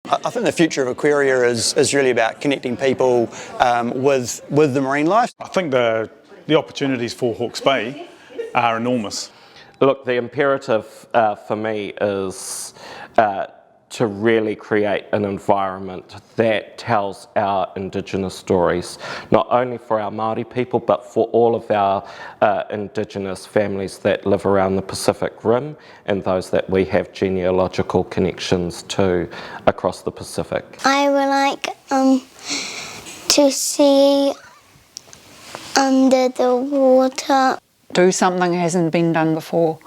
I think the future of Aquaria is really about connecting people with the marine life. I think the opportunities for Hawke's Bay are enormous. Look, the imperative for me is to really create an environment that tells our Indigenous stories, not only for our Māori people, but for all of our Indigenous families that live around the Pacific Rim and those that we have genealogical connections to across the Pacific. I would like to see under the water. Do something that hasn't been done before.